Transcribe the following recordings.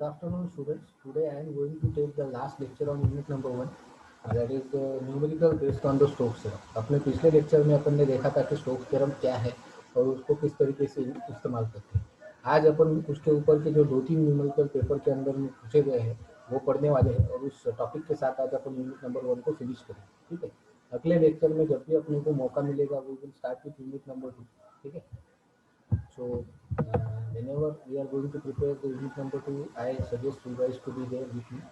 Good afternoon, students. Today I am going to take the last lecture on unit number 1, that is numerical based on the Stokes theorem. अपने पिछले lecture में अपन ने देखा था कि Stokes theorem क्या है और उसको किस तरीके से इस्तेमाल करते हैं। आज अपन उसके ऊपर के जो 2-3 न्यूमेरिकल पेपर के अंदर में पूछे गए हैं वो पढ़ने वाले हैं और उस टॉपिक के साथ आज अपन यूनिट नंबर 1 को फिनिश करेंगे। ठीक है, अगले लेक्चर में जब भी अपने को मौका मिलेगा we will start with unit number 2। ठीक है, so whenever we are going to prepare the unit number 2, I suggest you guys to be there with me.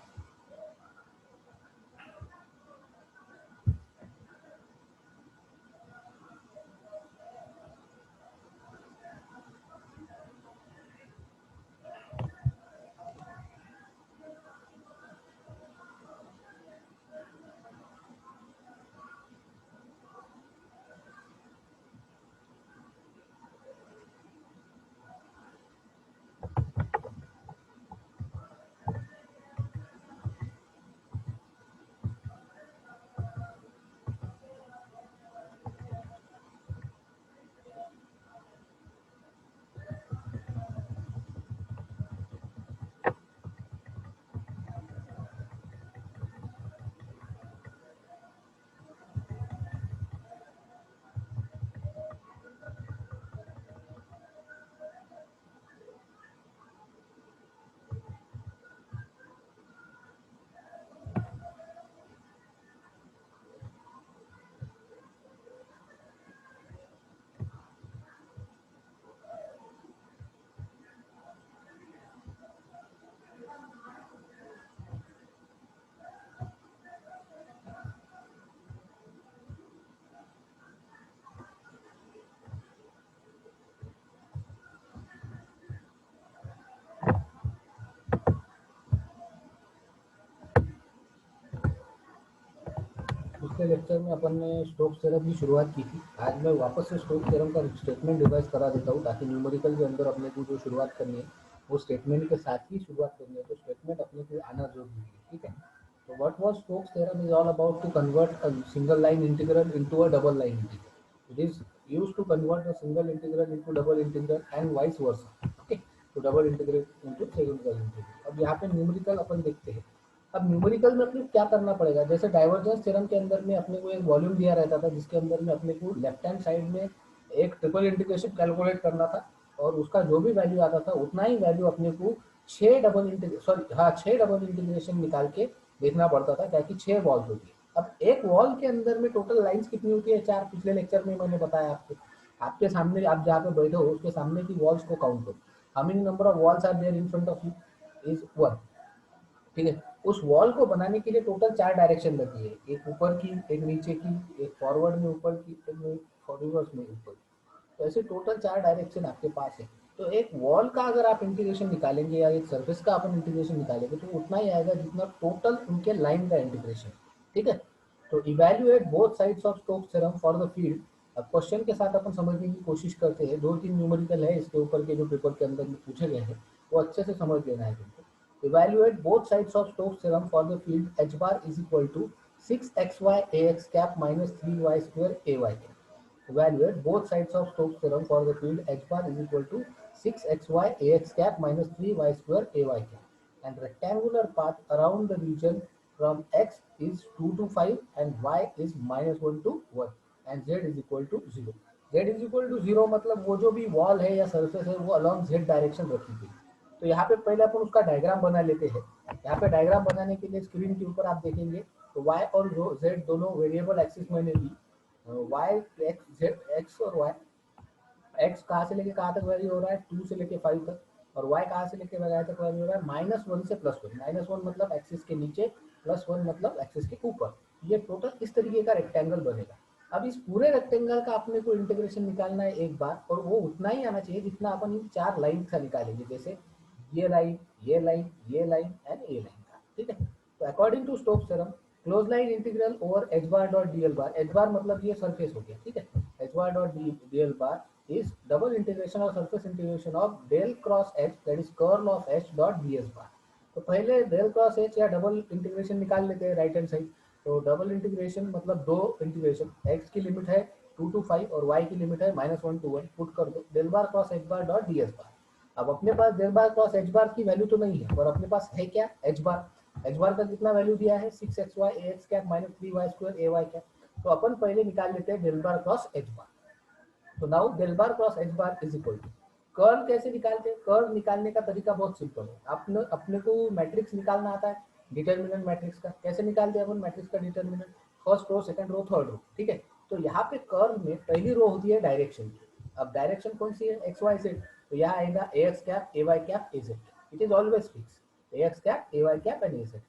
पिछले लेक्चर में अपन ने स्टोक्स थ्योरम की शुरुआत की थी। आज मैं वापस से स्टोक्स थ्योरम का स्टेटमेंट रिवाइज करा देता हूँ ताकि न्यूमेरिकल के अंदर अपने को जो शुरुआत करनी है वो स्टेटमेंट के साथ ही शुरुआत करनी है, तो स्टेटमेंट अपने को आना जरूरी है। ठीक है, तो what was Stokes theorem is all about to convert a single line integral into a double line integral. It is used to convert a single integral into double integral and vice versa. Okay, तो double integral into single integral. अब यहाँ पे numerical अपन देखते हैं। अब numerical में अपने क्या करना पड़ेगा, जैसे डाइवर्जेंस थ्योरम के अंदर में अपने को एक वॉल्यूम दिया रहता था जिसके अंदर में अपने को लेफ्ट हैंड साइड में एक ट्रिपल इंटीग्रेशन कैलकुलेट करना था और उसका जो भी वैल्यू आता था उतना ही वैल्यू अपने को 6 डबल इंटीग्रेशन निकाल के देखना पड़ता था, ताकि 6 वॉल्स होती है। अब एक वॉल के अंदर में टोटल लाइंस कितनी होती है? 4। पिछले लेक्चर में मैंने बताया आपको। आपके सामने आप जहाँ पे बैठे हो उसके सामने की वॉल्स को काउंट करो। How many number of walls are there in front of you? Is 1। ठीक है, उस वॉल को बनाने के लिए टोटल 4 डायरेक्शन लगती है, एक ऊपर की, एक नीचे की, एक फॉरवर्ड में ऊपर की, एक रिवर्स में ऊपर की। तो ऐसे टोटल 4 डायरेक्शन आपके पास है। तो एक वॉल का अगर आप इंटीग्रेशन निकालेंगे या एक सरफेस का अपन इंटीग्रेशन निकालेंगे तो उतना ही आएगा जितना टोटल उनके लाइन का इंटीग्रेशन। ठीक है, तो evaluate both sides of Stokes theorem for the field. अब क्वेश्चन के साथ अपन समझने की कोशिश करते हैं। 2-3 न्यूमेरिकल है इसके ऊपर के जो पेपर के अंदर में पूछे गए हैं, वो अच्छे से समझ लेना है तुमको। Evaluate both sides of Stokes theorem for the field h bar is equal to 6xy ax cap minus 3y square ay cap. Evaluate both sides of Stokes theorem for the field h bar is equal to 6xy ax cap minus 3y square ay cap. And rectangular path around the region from x is 2 to 5 and y is minus 1 to 1 and z is equal to 0. z is equal to 0 मतलब वो जो भी wall है या surface है वो along z direction रखी गई। तो यहाँ पे पहले अपन उसका डायग्राम बना लेते हैं। यहाँ पे डायग्राम बनाने के लिए स्क्रीन के ऊपर आप देखेंगे तो y और z दोनों वेरिएबल एक्सिस मैंने ली। y x z x और y, x कहाँ से लेके कहाँ तक वैरी हो रहा है? 2 से लेके 5 तक। और y कहाँ से लेके वैरी तक वैरी हो रहा है? -1 से +1। -1 मतलब एक्सिस के नीचे, +1 मतलब एक्सिस के ऊपर। ये टोटल इस तरीके का रेक्टेंगल बनेगा। अब इस पूरे रेक्टेंगल का अपने को इंटीग्रेशन निकालना है एक बार, और वो उतना ही आना चाहिए जितना अपन इन 4 लाइन का निकालेंगे, जैसे ये लाइन, ये लाइन, ये लाइन एंड ये लाइन का। ठीक है, तो according to Stokes theorem close line integral over h bar dot dl bar, h bar मतलब ये सरफेस हो गया। ठीक है, h bar dot dl bar is double integration or surface integration of del cross h, that is curl of h dot ds bar। तो पहले del cross h या double integration निकाल लेते हैं राइट हैंड साइड। तो double integration मतलब दो integration, x की लिमिट है 2 to 5 और y की लिमिट है -1 to 1, पुट कर दो del bar cross h bar dot ds bar। अब अपने पास डेल बार क्रॉस एच बार की वैल्यू तो नहीं है, पर अपने पास है क्या, एच बार। एच बार का कितना वैल्यू दिया है, 6xy ax cap minus 3y square ay cap. तो अपन पहले निकाल लेते हैं del bar cross h bar. तो now del bar cross h bar is equal to, curl कैसे निकालते हैं, कर्ल निकालने का तरीका बहुत सिंपल है। आपने अपने को मैट्रिक्स निकालना आता है, डिटर्मिनेंट मैट्रिक्स का। कैसे निकालते हैं अपन मैट्रिक्स का determinant, first row, second row, third row, ठीक है। तो यहाँ पे कर्ल में पहली रो होती है डायरेक्शन की। अब डायरेक्शन कौन सी है, एक्स वाई जेड। तो यहाँ आएगा a x cap a y cap a z, it is always fix, a x cap a y cap and a z.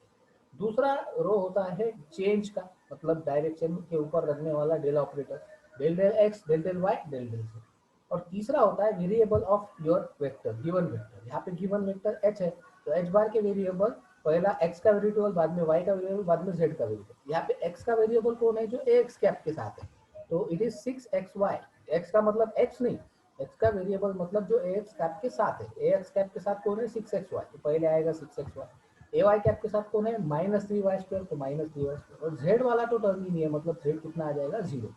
दूसरा रो होता है चेंज का, मतलब डायरेक्शन के ऊपर रखने वाला del operator, del del x del del y del del z. और तीसरा होता है variable of your vector, given vector. यहाँ पे गिवन वेक्टर एच है, तो एच बार के वेरिएबल पहला एक्स का वेरिएबल, बाद में वाई का वेरिएबल, बाद में जेड का वेरिएबल। यहाँ पे एक्स का वेरिएबल कौन है, जो ए एक्स कैप के साथ है, तो इट इज 6xy। एक्स का मतलब एक्स नहीं, एक्स का वेरिएबल मतलब जो ए एक्स कैप के साथ है। ए एक्स कैप के साथ कौन है, 6xy, तो पहले आएगा 6xy। ए वाई कैप के साथ कौन है, माइनस 3y स्क्वायर, तो माइनस 3y स्क्वायर। और जेड वाला तो टर्म ही नहीं है, मतलब जेड कितना आ जाएगा, 0,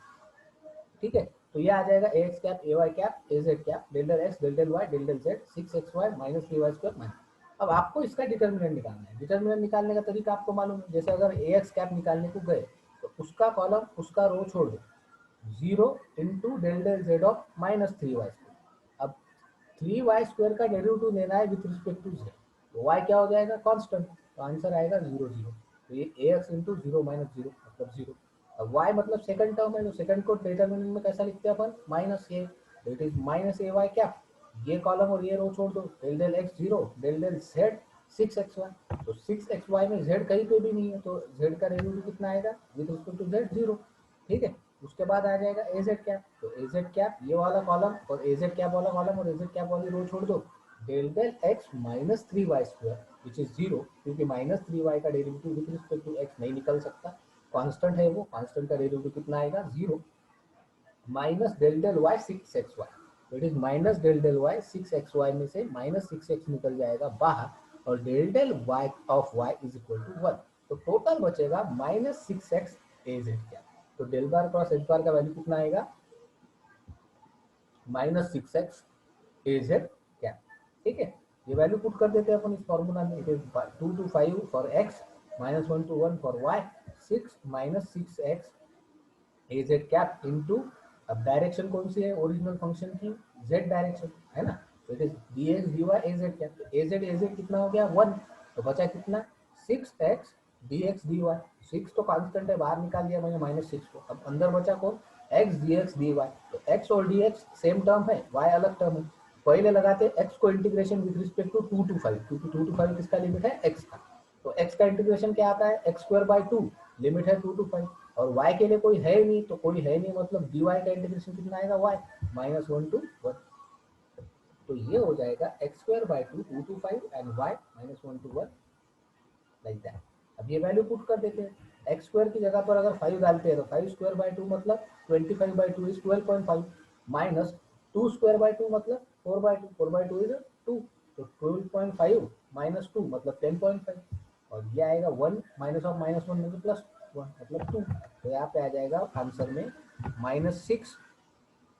ठीक है। तो ये आ जाएगा a x cap a y cap a z cap del del x del del y del del z 6xy minus 3y square minus. अब आपको इसका डिटर्मिनेंट निकालना है। डिटर्मिनेंट निकालने का तरीका आपको मालूम है, जैसे अगर ए एक्स कैप निकालने को गए तो उसका कॉलम उसका रो छोड़ दो, 0 into del del z of minus 3y square. अब 3y स्क्वायर का डेरिवेटिव लेना है विथ रिस्पेक्ट टू जेड, तो y क्या हो जाएगा, कांस्टेंट, तो आंसर आएगा 0 0। तो ये a x into zero minus zero मतलब 0। अब y मतलब सेकंड टर्म है, तो सेकंड को डिटर्मिनेंट में कैसा लिखते हैं अपन, माइनस ए, तो it is minus a y क्या, ये कॉलम और ये रो छोड़ दो, del del x 0 del del z 6xy। तो 6xy में z कहीं पे भी नहीं है, तो z का डेरिवेटिव कितना आएगा विद रिस्पेक्ट टू z, 0, ठीक है। उसके बाद आ जाएगा ए जेड कैप, तो ए जेड कैप ये वाला कॉलम और ए जेड कैप वाला कॉलम और ए जेड कैप वाली रो छोड़ दो, del del x minus 3y square which is 0, क्योंकि माइनस 3y का derivative with respect to x नहीं निकल सकता, कांस्टेंट है वो, कांस्टेंट का डेरिवेटिव कितना आएगा, 0, minus del del y 6xy। तो it is minus del del y 6xy में से माइनस 6x निकल जाएगा बाहर, और del del y of y is equal to 1। तो टोटल बचेगा माइनस 6x ए जेड क्या। तो डेल बार क्रॉस एच बार का वैल्यू कितना आएगा, माइनस 6x ए जेड क्या, ठीक है। ये वैल्यू पुट कर देते हैं अपन इस फॉर्मूला में, it is 2 to 5 for x, minus 1 to 1 for y, 6 minus 6x a z cap into, अब डायरेक्शन कौन सी है ओरिजिनल फंक्शन की, जेड डायरेक्शन है ना, तो it is d x d y a z cap. A z कितना हो गया 1, तो बचा कितना 6x D x d Y. 6 तो कांस्टेंट है, बाहर निकाल दिया मैंने माइनस 6 को। अब अंदर बचा कौन, x d x d y. तो x और डी एक्स सेम टर्म है, y अलग टर्म है। पहले लगाते x को integration with respect to 2 to 5, क्योंकि 2 to 5 किसका लिमिट है, x का। तो x का इंटीग्रेशन क्या आता है, एक्स स्क्वायर बाई 2, लिमिट है 2 to 5, और y के लिए कोई है ही नहीं, तो कोई है नहीं मतलब dy का इंटीग्रेशन कितना आएगा, y माइनस 1 to 1। तो ये हो जाएगा x square by 2 2 to 5 and y minus 1 to 1 like that. अब ये वैल्यू पुट कर देते हैं, एक्स स्क्वायर की जगह पर अगर 5 डालते हैं तो 5 स्क्वायर बाई 2 मतलब 25/2 इज 12.5, माइनस 2 स्क्वायर बाई 2 मतलब 4/2, 4/2 इज 2, तो 12.5 माइनस 2 मतलब 10.5, और ये आएगा 1 माइनस ऑफ माइनस 1 मतलब प्लस 1 मतलब 2। तो यहाँ पे आ जाएगा आंसर में माइनस 6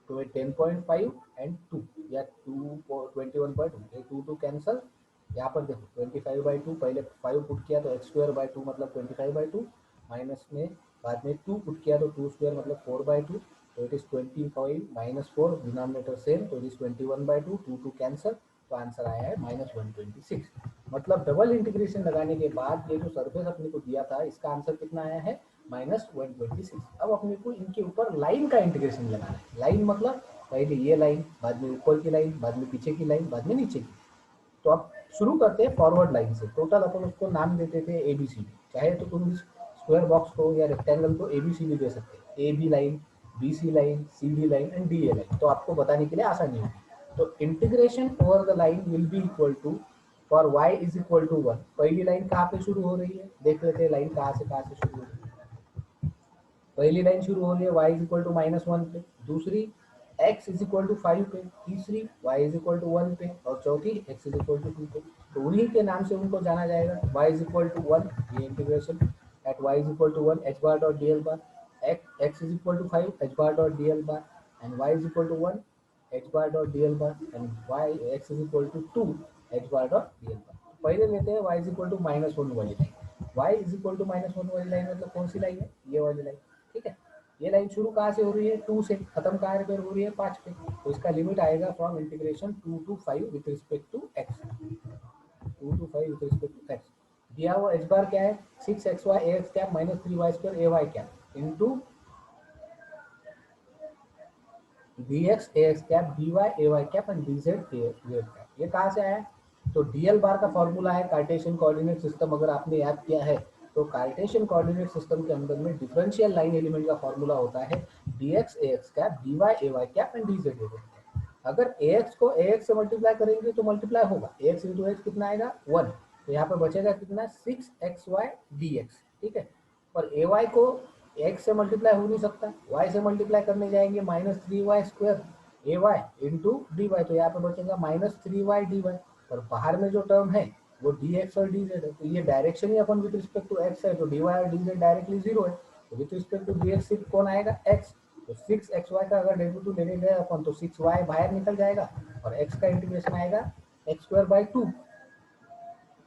तो 10.5 एंड 2 या 21.2, ये 2 2 कैंसल। यहाँ पर देखो 25/2, पहले 5 पुट किया तो एक्स स्क्वायर बाई 2 मतलब 25/2, माइनस में बाद में 2 पुट किया तो 2 स्क्वायर मतलब 4/2, तो it is 25 minus 4, denominator same, तो इट इज 21/2, 2 2 कैंसल, तो आंसर आया है माइनस 126। मतलब डबल इंटीग्रेशन लगाने के बाद ये जो सरफेस अपने को दिया था इसका आंसर कितना आया है, माइनस 126। अब अपने को इनके ऊपर लाइन का इंटीग्रेशन लगाना है। लाइन मतलब पहले ये लाइन, बाद में ऊपर की लाइन, बाद में पीछे की लाइन, बाद में नीचे की। तो अब शुरू करते हैं फॉरवर्ड लाइन से। टोटल अपन उसको नाम देते थे ए बी सी डी, चाहे तो तुम इस स्क्वायर बॉक्स को या रेक्टेंगल को ए बी सी डी दे सकते हैं, a b line, b c line, c d line and d a line, तो आपको बताने के लिए आसानी होगी। तो integration over the line will be equal to, for y is equal to 1, पहली लाइन कहाँ पे शुरू हो रही है, देख लेते हैं लाइन कहाँ से शुरू हो रही है। पहली लाइन शुरू हो रही है y इज इक्वल टू -1 पे, दूसरी x इज इक्वल टू 5 पे, तीसरी y इज इक्वल टू 1 पे, और चौथी x इज इक्वल टू 2 पे। तो उन्हीं के नाम से उनको जाना जाएगा। y इज इक्वल टू 1, ये integration at y is equal to 1 h bar dot dl bar, x is equal to 5 h bar dot dl bar, and y is equal to 1 h bar dot d l bar and y x is equal to 2 h bar dot d l bar. पहले लेते हैं y is equal to -1 वाली line. y is equal to -1 वाली line मतलब कौन सी line है, ये वाली लाइन। ठीक है, ये लाइन शुरू कहाँ से हो रही है, 2 से, खत्म कहाँ पर हो रही है, 5 पे। तो इसका लिमिट आएगा from integration 2 to 5 with respect to x, 2 to 5 with respect to x। दिया हुआ h बार क्या है, 6xy ax cap minus 3y² ay cap into dx ax cap dy ay cap and dz z cap. ये कहाँ से आया, तो dl बार का फॉर्मूला है कार्टेशियन कोऑर्डिनेट सिस्टम। अगर आपने याद किया है तो कार्टेशियन कोऑर्डिनेट सिस्टम के अंदर में डिफरेंशियल लाइन एलिमेंट का फॉर्मूला होता है dx ax cap dy ay cap and dz z cap. अगर ax को ax से मल्टीप्लाई करेंगे तो मल्टीप्लाई होगा, ax इंटू x कितना आएगा 1, तो यहाँ पे बचेगा कितना 6xy dx। ठीक है, और ay को x से मल्टीप्लाई हो नहीं सकता, y से मल्टीप्लाई करने जाएंगे -3y² ए वाई इंटू डी वाई, तो यहाँ पे बचेगा -3y dy। और बाहर में जो टर्म है वो dx और dz है, तो ये डायरेक्शन ही अपन विद रिस्पेक्ट टू x है, तो dy और dz डायरेक्टली 0 है, तो विद रिस्पेक्ट टू dx सिर्फ कौन आएगा x। तो 6xy का अगर डेरिवेटिव लेने गए अपन तो 6y बाहर निकल जाएगा और x का इंटीग्रेशन आएगा x²/2।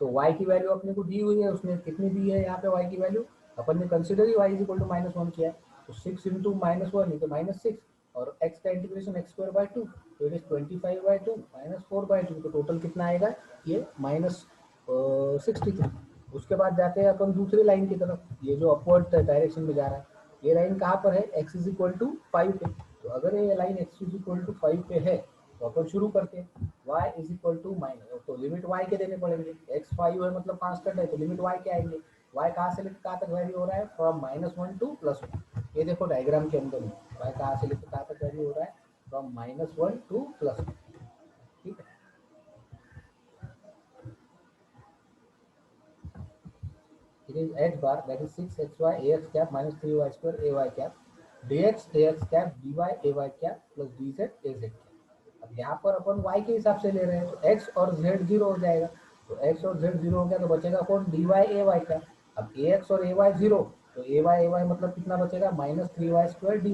तो y की वैल्यू अपने को दी हुई है, उसने कितनी दी है यहाँ पे y की वैल्यू, अपन ने कंसिडर ही y इज इक्वल टू -1 किया है, तो 6 इंटू -1 तो -6 और x का इंटीग्रेशन x²/2, तो इट इज 25/2 -4/2, तो टोटल कितना आएगा ये -63। उसके बाद जाते हैं अपन दूसरी लाइन की तरफ, ये जो अपवर्ड डायरेक्शन में जा रहा है, ये लाइन कहाँ पर है, x इज इक्वल टू 5 पे। तो अगर ये line x is equal to 5 पे है तो अपन शुरू करते हैं y is equal to minus, तो लिमिट y के देने पड़ेंगे, x 5 है मतलब कांस्टेंट है, तो लिमिट y के आएंगे, y कहाँ से लेकर कहाँ तक वैल्यू हो रहा है, फ्रॉम -1 टू +1। ये देखो डायग्राम के अंदर में y कहाँ से लेकर कहाँ तक वैल्यू हो रहा है, फ्रॉम -1 टू +1। ठीक है, it is h bar that is 6xy ax cap minus 3y² ay cap dx ax cap dy ay cap plus dz az cap। अब यहाँ पर अपन y के हिसाब से ले रहे हैं, तो x और z 0 हो जाएगा, तो x और z 0 हो गया, तो बचेगा कौन, dy ay cap। अब ax और ay 0, तो ay मतलब कितना बचेगा, -3y² dy,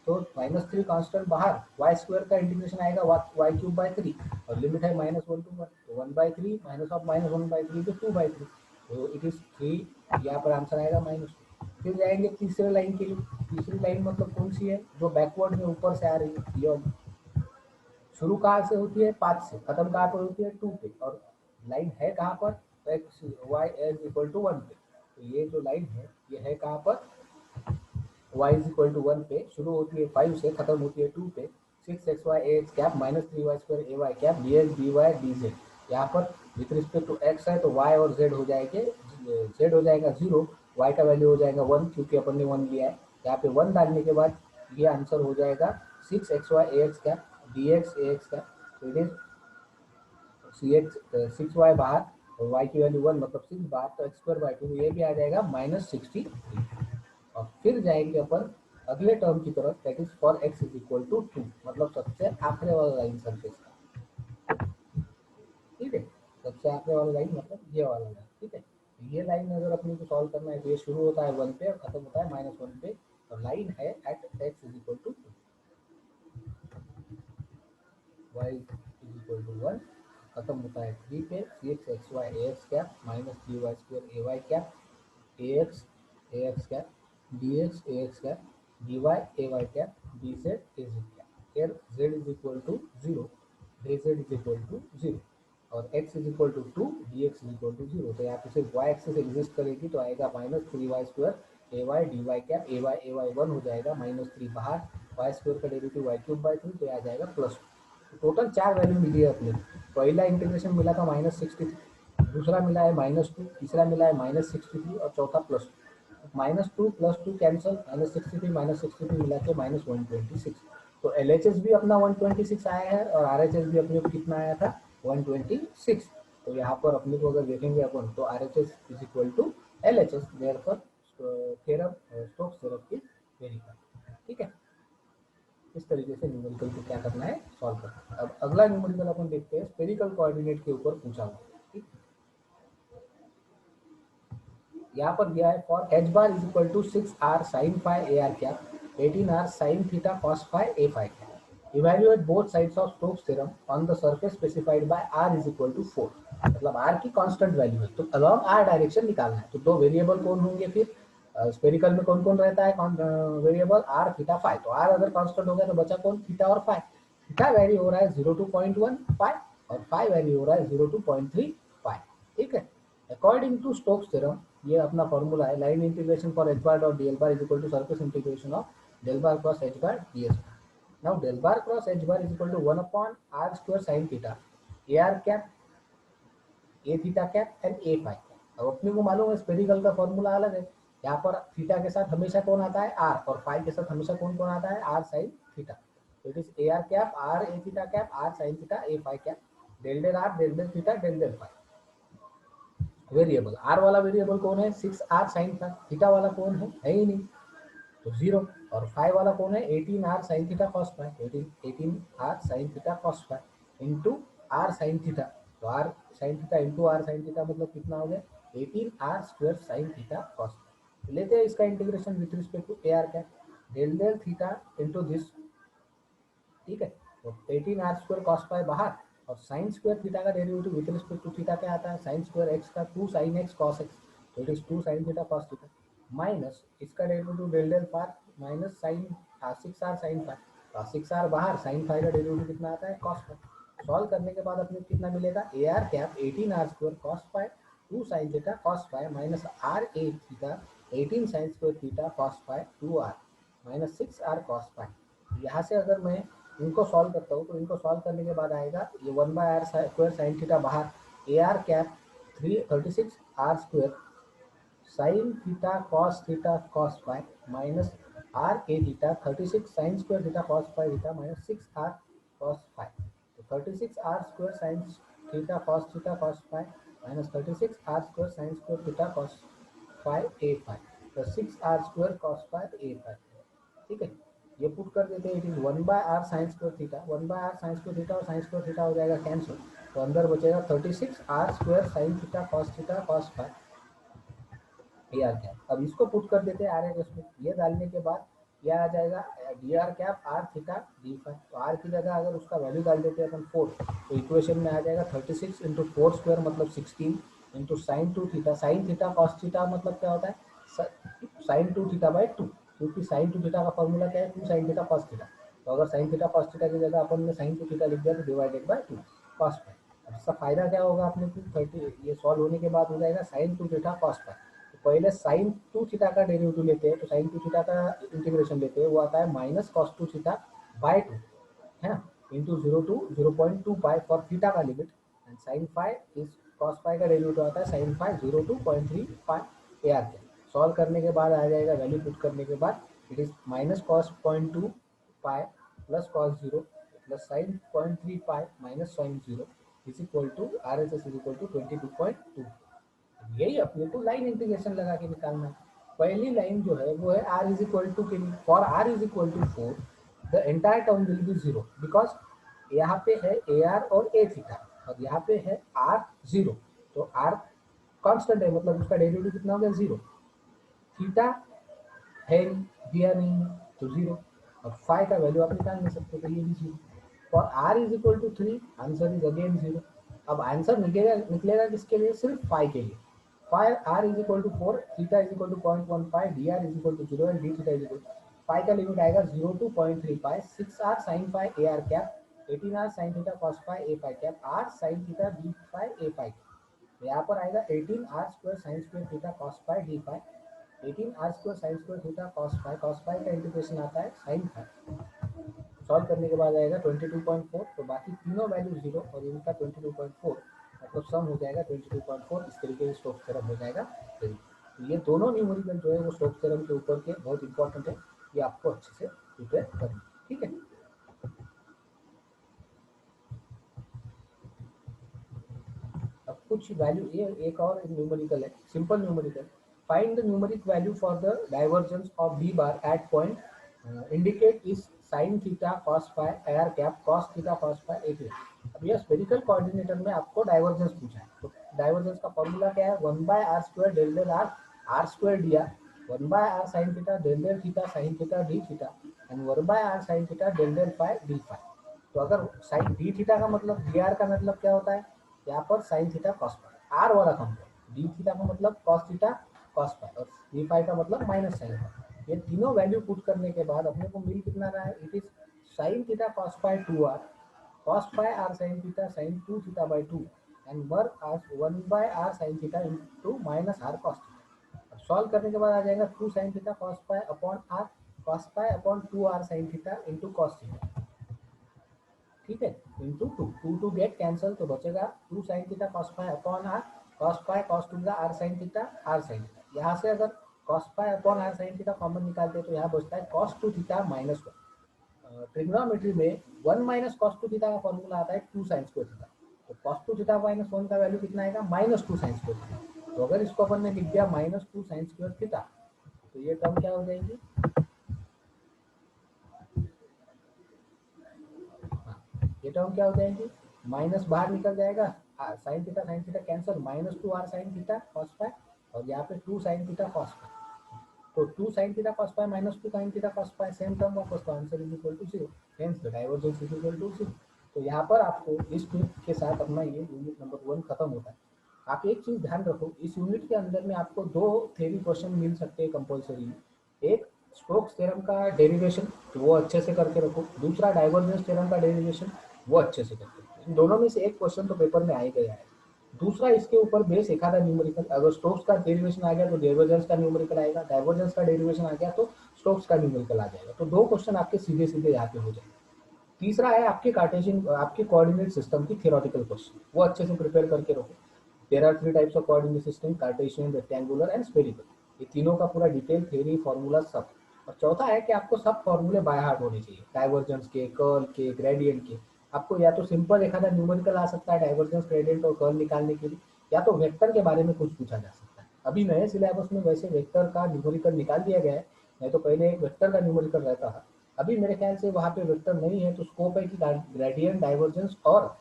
तो -3 कांस्टेंट बाहर, y² का इंटीग्रेशन आएगा y³/3 और लिमिट है -1 to 1, तो 1/3 माइनस ऑफ -1/3 तो 2/3, तो इट इज 3, यहाँ पर आंसर आएगा -2। फिर जाएंगे तीसरे लाइन के लिए, तीसरी लाइन मतलब कौन सी है, जो बैकवर्ड में ऊपर से आ रही है, ये शुरू कहाँ से होती है 5 से, खत्म कहाँ पर होती है 2 पे, और लाइन है कहाँ पर, x y is equal to 1 पे। तो ये जो लाइन है ये है कहाँ पर, y इज इक्वल टू 1 पे, शुरू होती है 5 से, खत्म होती है 2 पे। 6xy ax cap -3y² ay cap dx dy dz। यहाँ पर विथ रिस्पेक्ट टू x है तो y और z हो जाएंगे, z हो जाएगा 0, y का वैल्यू हो जाएगा 1 क्योंकि अपन ने 1 लिया है। यहाँ पे 1 डालने के बाद ये आंसर हो जाएगा 6xy ax cap dx ax cap, तो इट इज 6y बाहर और y की वैल्यू 1 मतलब 6 बाहर, तो x²/2 ये भी आ जाएगा -63। और फिर जाएंगे अपन अगले टर्म की तरफ, that is for x is equal to 2, मतलब सबसे आखिरी वाला लाइन सरफेस का। ठीक है, सबसे आखिरी वाला लाइन मतलब ये वाला लाइन। ठीक है, ये लाइन अगर अपने को सॉल्व करना है तो ये शुरू होता है 1 पे और खत्म होता है -1 पे, और लाइन है at x is equal to 2, y is equal to 1, खत्म होता है 3 पे, 6xy ax cap -3y² ay cap ax cap dx ax cap dy ay cap dz az cap. here z is equal to 0, dz is equal to 0 और x is equal to 2, dx is equal to 0। तो यहाँ पे सिर्फ y axis exist करेगी, तो आएगा -3y² ay dy cap ay 1 हो जाएगा, -3 बाहर, y² का डेरिवेटिव y³/3, तो आ जाएगा +2। टोटल 4 वैल्यू मिली है अपने, पहला इंटीग्रेशन मिला था -63, दूसरा मिला है -2, तीसरा मिला है -63 और चौथा +2। -2 +2 कैंसल, -63 -63 मिला के -126। तो LHS भी अपना 126 आया है और RHS भी अपने को कितना आया था 126। तो यहाँ पर अपने को अगर देखेंगे अपन तो RHS is equal to LHS, therefore theorem Stokes theorem की वेरीफाई। ठीक है, इस तरीके से न्यूमेरिकल को क्या करना है, सॉल्व करना है। अब अगला न्यूमेरिकल अपन देखते हैं स्फेरिकल कोऑर्डिनेट के ऊपर पूछा हुआ। ठीक, यहाँ पर दिया है for h bar is equal to 6r sin phi ar cap 18r sin theta cos phi a phi cap. Evaluate both sides of Stokes theorem on the surface specified by r is equal to 4। मतलब r की constant value है तो along r direction निकालना है। तो दो variable कौन होंगे फिर स्फेरिकल में कौन कौन रहता है वेरिएबल r थीटा फाई। तो r अगर कांस्टेंट हो गया तो बचा कौन थीटा और फाई। थीटा वैरी हो रहा है 0 to 0.1 फाई और फाई वैरी हो रहा है 0 to 0.3 फाई। ठीक है। अकॉर्डिंग टू स्टोक्स थ्योरम ये अपना फॉर्मूला है line integration for h bar dot dl bar is equal to surface integration of del bar cross h bar ds। Now del bar cross h bar is equal to 1 upon r square sin theta, ar cap, a theta cap and a phi cap। अब अपने को मालूम है spherical का formula अलग है। यहाँ पर थीटा के साथ हमेशा कौन आता है r और फाई के साथ हमेशा कौन कौन आता है r sin थीटा। तो it is a are cap r a theta cap r sin theta a phi cap del del r del del theta del del phi. Variable r वाला वेरिएबल कौन है 6r sin थीटा वाला कौन है ही नहीं तो 0। और फाई वाला कौन है 18r sin theta cos phi 18r sin theta cos phi into r sin theta. तो r sin theta into r sin theta मतलब कितना हो गया 18r square sin theta cos phi. लेते हैं इसका integration with respect to ar cap del del theta into this. ठीक है। तो 18r स्क्वायर cos फाई बाहर और साइन स्क्वायर थीटा का derivative with respect to theta क्या आता है साइन स्क्वायर एक्स का 2 sin x cos x। तो it is 2 sin theta cos theta minus इसका डेरिवेटिव डेल डेल फार minus sine 6r sin phi. तो 6r बाहर साइन फाई का डेरिवेटिव कितना आता है cos फाई। सॉल्व करने के बाद अपने कितना मिलेगा a are cap 18r square cos phi 2 sin theta cos phi minus R A theta 18 sin square theta cos phi 2r minus 6r cos phi. यहाँ से अगर मैं इनको सॉल्व करता हूँ तो इनको सॉल्व करने के बाद आएगा ये 1/r स्क्वायर साइन थीटा बाहर A are cap 36r square sine theta cos phi minus R A theta 36 sine square theta cos phi theta minus 6r cos phi. तो 36r square sine theta cos phi minus 36r square sine square theta cos phi ए phi तो 6r square cos phi ए phi. ठीक है। ये put कर देते हैं it is 1/r sine square theta 1/r sine square theta और sine square theta हो जाएगा कैंसिल। तो अंदर बचेगा 36r square sine theta cos phi d r cap. अब इसको पुट कर देते हैं आर एच में ये डालने के बाद यह आ जाएगा d r cap r theta d phi. तो आर की जगह अगर उसका वैल्यू डाल देते हैं अपन 4 तो इक्वेशन में आ जाएगा 36 इंटू 4 स्क्वायर मतलब 16 into sine 2 theta sine theta cos theta मतलब क्या होता है साइन 2 थीटा बाई 2 क्योंकि साइन 2 थीटा का फॉर्मूला क्या है 2 साइन थीटा कॉस थीटा। तो अगर साइन थीटा कॉस थीटा की जगह अपन ने साइन 2 थीटा लिख दिया तो डिवाइडेड बाई 2 कॉस फाई। अब इसका फायदा क्या होगा अपने को 30 ये सॉल्व होने के बाद हो जाएगा साइन 2 थीटा कॉस फाई। पहले साइन 2 थीटा का डेरिवेटिव लेते हैं तो साइन 2 थीटा का इंटीग्रेशन लेते हैं वो आता है माइनस कॉस 2 थीटा बाय 2 है ना into 0 to 0.2 pi for theta का limit and sine phi is cos phi का डेरिवेटिव आता है sine phi 0 to 0.3 pi A R के। सॉल्व करने के बाद आ जाएगा वैल्यू पुट करने के बाद it is minus cos 0.2 pi plus cos 0 plus sine 0.3 pi minus sine 0 is equal to R H S is equal to 22.2। यही अपने को लाइन इंटीग्रेशन लगा के निकालना है। पहली लाइन जो है वो है r इज इक्वल टू के लिए for r is equal to 4 the entire term will be 0 because यहाँ पे है ए आर और ए थीटा और यहाँ पे है r 0। तो r कांस्टेंट है मतलब उसका डेरिवेटिव कितना हो गया 0। थीटा है दिया नहीं है तो 0 और फाई का वैल्यू आप निकाल नहीं सकते तो ये भी 0। For r is equal to 3 answer is again 0। अब आंसर निकलेगा किसके लिए सिर्फ फाई के लिए। Phi r is equal to 4 theta is equal to 0.15 d r is equal to 0 and d theta is equal phi का लिमिट आएगा 0 to 0.3 pi 6r sin phi a are cap 18r sin theta cos phi A phi cap r sin theta d phi A phi. यहाँ पर आएगा 18r square sin square theta cos phi d phi 18r square sin square theta cos phi का integration आता है sin phi. Solve करने के बाद आएगा 22.4 तो बाकी तीनों वैल्यू 0 और इनका 22.4 मतलब सम हो जाएगा 22.4। इस तरीके से स्टोक्स थ्योरम हो जाएगा। तो ये दोनों न्यूमेरिकल जो है वो स्टोक्स थ्योरम के ऊपर के बहुत इंपॉर्टेंट है ये आपको अच्छे से प्रिपेयर करना। ठीक है। अब कुछ वैल्यू ये एक और न्यूमेरिकल है simple numerical find the numeric value for the divergence of d bar at point indicate is sine theta cos phi r cap cos theta cos phi एक। अब यह स्फेरिकल कोऑर्डिनेटर में आपको डाइवर्जेंस पूछा है तो डाइवर्जेंस का फॉर्मूला क्या है 1/r square del del r r square d r 1 by r sin theta del del theta sin theta d theta and 1 by r sin theta del del phi d phi। तो अगर sign D theta का मतलब D R का मतलब क्या होता है, यहाँ पर sine theta cos phi r वाला कंपोनेंट, डी थीटा का मतलब कॉस थीटा कॉस फाई और डी फाई का मतलब माइनस साइन फाई। ये तीनों वैल्यू पुट करने के बाद अपने को मिल कितना रहा है, it is sine theta cos phi 2r cos phi r sin theta sin 2 theta by 2 and work as 1 by r sin theta into minus r cos theta। अब सॉल्व करने के बाद आ जाएगा 2 sin theta cos phi upon r cos phi upon 2r sin theta into cos theta, ठीक है, into two, two two get cancel तो बचेगा 2 sin theta cos phi upon r cos phi cos 2 r sin theta r sin theta. यहाँ से अगर cos phi upon r sin theta common निकालते हैं तो यहाँ बचता है cos 2 थीटा माइनस 1। ट्रिग्नोमेट्री में 1 माइनस cos 2 थीटा का फॉर्मूला आता है 2 sin स्क्वायर थीटा, तो cos 2 थीटा माइनस 1 का वैल्यू कितना आएगा, माइनस 2 sin स्क्वायर थीटा। तो अगर इसको अपन ने लिख दिया माइनस 2 sin स्क्वायर थीटा तो ये टर्म क्या हो जाएगी, ये टर्म क्या हो जाएगी, माइनस बाहर निकल जाएगा, sine theta cancel, minus 2 r sine theta cos phi और यहाँ पे 2 साइन थीटा कॉस फाई, तो 2 sin theta cos phi minus 2 sin theta cos phi same term वापस, तो answer is equal to 0, hence the divergence is equal to 0। तो यहाँ पर आपको इस यूनिट के साथ अपना ये यूनिट नंबर 1 खत्म होता है। आप एक चीज ध्यान रखो, इस यूनिट के अंदर में आपको दो थ्योरी क्वेश्चन मिल सकते हैं कंपलसरी। एक स्टोक्स थ्योरम का डेरिवेशन, तो वो अच्छे से करके रखो, दूसरा डाइवर्जेंस थ्योरम का डेरिवेशन, वो अच्छे से करके रखो। इन दोनों में से एक क्वेश्चन तो पेपर में आ ही गया है। दूसरा इसके ऊपर बेस एक आधा न्यूमेरिकल, अगर स्टोक्स का डेरिवेशन आ गया तो डाइवर्जेंस का न्यूमेरिकल आएगा, डाइवर्जेंस का डेरिवेशन आ गया तो स्टोक्स का न्यूमेरिकल आ जाएगा। तो दो क्वेश्चन आपके सीधे सीधे यहाँ पे हो जाएंगे। तीसरा है आपके कार्टेशियन, आपके कोऑर्डिनेट सिस्टम की थियोरेटिकल क्वेश्चन, वो अच्छे से प्रिपेयर करके रखो। There are three types of coordinate system, Cartesian, rectangular and spherical. ये तीनों का पूरा डिटेल थ्योरी फॉर्मूला सब। और चौथा है कि आपको सब फॉर्मूले बाय हार्ट होने चाहिए, डाइवर्जेंस के, कर्ल के, ग्रेडियंट के। आपको या तो सिंपल एक आधा न्यूमेरिकल आ सकता है डाइवर्जेंस, ग्रेडियंट और कर्ल निकालने के लिए, या तो वेक्टर के बारे में कुछ पूछा जा सकता है। अभी नए सिलेबस में वैसे वेक्टर का न्यूमेरिकल निकाल दिया गया है, नहीं तो पहले एक वेक्टर का न्यूमेरिकल रहता था। अभी मेरे ख्याल से वहाँ पे वेक्टर नहीं है, तो स्कोप है कि ग्रेडियंट, डाइवर्जेंस और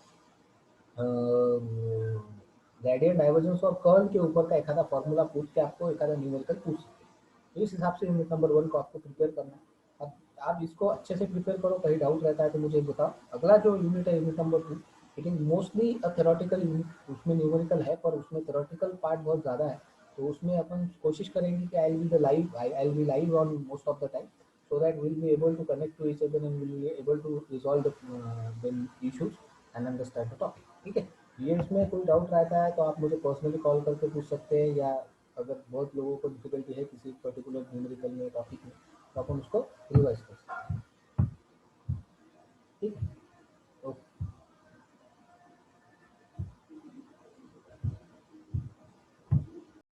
ग्रेडियंट, डाइवर्जेंस और कर्ल के ऊपर का एक आधा फॉर्मूला पूछ के आपको एक आधा न्यूमेरिकल पूछ सकते हैं। तो इस हिसाब से यूनिट नंबर 1 को आपको प्रिपेयर करना है। अब आप इसको अच्छे से प्रिपेयर करो, कहीं डाउट रहता है तो मुझे बताओ। अगला जो यूनिट है unit number 2, it is mostly a theoretical unit, उसमें न्यूमेरिकल है पर उसमें थ्योरेटिकल पार्ट बहुत ज़्यादा है। तो उसमें अपन कोशिश करेंगे कि I will be live on most of the time, so that we'll be able to connect to each other and we'll be able to resolve the issues and understand the topic, ठीक है। ये इसमें कोई doubt रहता है तो आप मुझे पर्सनली कॉल करके पूछ सकते हैं, या अगर बहुत लोगों को डिफिकल्टी है किसी पर्टिकुलर न्यूमेरिकल में, टॉपिक में, तो अपन उसको रिवाइज कर सकते हैं, ठीक है।